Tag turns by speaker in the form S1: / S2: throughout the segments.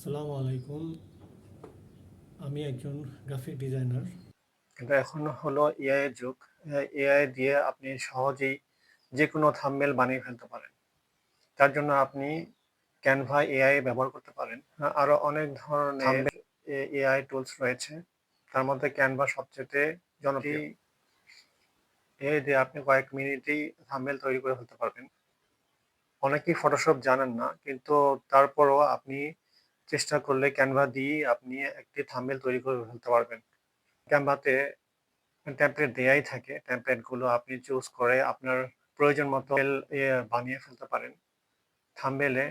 S1: আসসালামু আলাইকুম। আমি একজন গ্রাফিক ডিজাইনার।
S2: কিন্তু এখন হলো এআই এর যুগ। এআই দিয়ে আপনি সহজেই যেকোনো থাম্বনেল বানিয়ে ফেলতে পারেন। তার জন্য আপনি Canva এআই ব্যবহার করতে পারেন। আরো অনেক ধরনের এআই টুলস রয়েছে। তার মধ্যে Canva সবচেয়ে জনপ্রিয়। এআই দিয়ে আপনি কয়েক মিনিটেই থাম্বনেল তৈরি করে ফেলতে পারবেন। অনেকেই ফটোশপ জানেন না, কিন্তু তারপরও আপনি চেষ্টা করলে Canva দিয়েই আপনি একটি থাম্বনেল তৈরি করে ফেলতে পারবেন। Canva তে টেমপ্লেট দেয়াই থাকে। টেমপ্লেট গুলো আপনি চুজ করে আপনার প্রয়োজন মতো বানিয়ে ফেলতে পারেন। থাম্বনেলে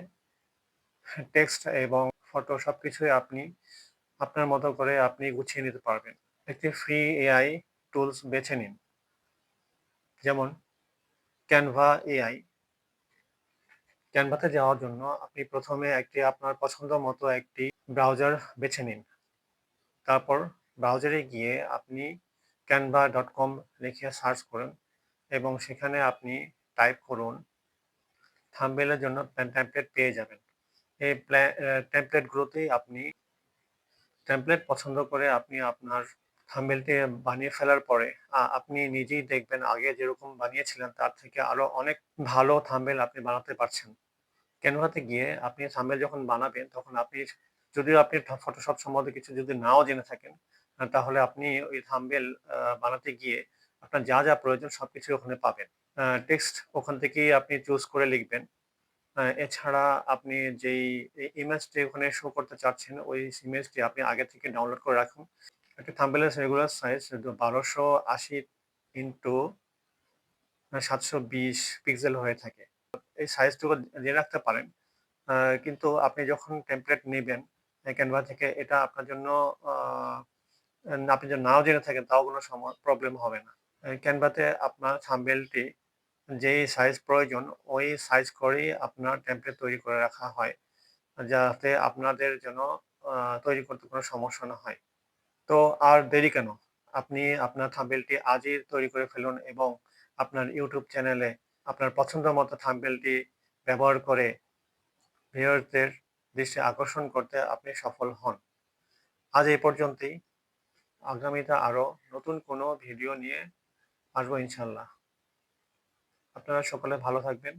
S2: টেক্সট এবং ফটো সবকিছুই আপনি আপনার মতো করে আপনি গুছিয়ে নিতে পারবেন। একটি ফ্রি এআই টুলস বেছে নিন, যেমন Canva এআই। ক্যানভাতে যাওয়ার জন্য আপনি প্রথমে আপনার পছন্দ মতো একটি ব্রাউজার বেছে নিন। তারপর ব্রাউজারে গিয়ে আপনি canva.com লিখে সার্চ করুন এবং সেখানে আপনি টাইপ করুন, থাম্বনেইলের জন্য টেমপ্লেট পেয়ে যাবেন। এই টেমপ্লেটগুলোতেই আপনি টেমপ্লেট পছন্দ করে আপনি আপনার থাম্বনেইলটি বানিয়ে ফেলার পরে আপনি নিজেই দেখবেন আগে যেরকম বানিয়েছিলেন তার থেকে আরো অনেক ভালো থাম্বনেইল আপনি বানাতে পারছেন। ক্যানভাতে গিয়ে আপনি থাম্বনেইল যখন বানাবেন তখন যদিও আপনি ফটোশপ সম্বন্ধে কিছু যদি নাও জেনে থাকেন, তাহলে আপনি ওই থাম্বনেইল বানাতে গিয়ে আপনার যা, যা প্রয়োজন সবকিছুই ওখানে পাবেন। টেক্সট ওখান থেকেই আপনি চুজ করে লিখবেন। এছাড়া আপনি যেই ইমেজটি ওখানে শো করতে চাচ্ছেন, ওই ইমেজটি আপনি আগে থেকে ডাউনলোড করে রাখুন। একটা থাম্বনেইলের রেগুলার সাইজ 1280 ইনটু 720 পিক্সেল হয়ে থাকে। এই সাইজটুকু জেনে রাখতে পারেন। আ কিন্তু আপনি যখন টেমপ্লেট নিবেন Canva থেকে, এটা আপনার জন্য আ আপনি যদি নাও জেনে থাকেন তাও কোনো প্রবলেম হবে না। Canva তে আপনার থাম্বনেইলটি যেই সাইজ প্রয়োজন ওই সাইজ করেই আপনার টেমপ্লেট তৈরি করে রাখা হয়। যাতে আপনাদের যেন আ তৈরি করতে কোনো সমস্যা না হয়। তো আর দেরি কেন? আপনি আপনার থাম্বনেইলটি আজই তৈরি করে ফেলুন এবং আপনার YouTube চ্যানেলে আপনার পছন্দ মতো থাম্বনেইলটি ব্যবহার করে ভিউয়ারদের দৃষ্টি আকর্ষণ করতে আপনি সফল হন। আজ এই পর্যন্তই। আগামীতে আরো নতুন কোনো ভিডিও নিয়ে আসবো ইনশাআল্লাহ। আপনারা সকলে ভালো থাকবেন।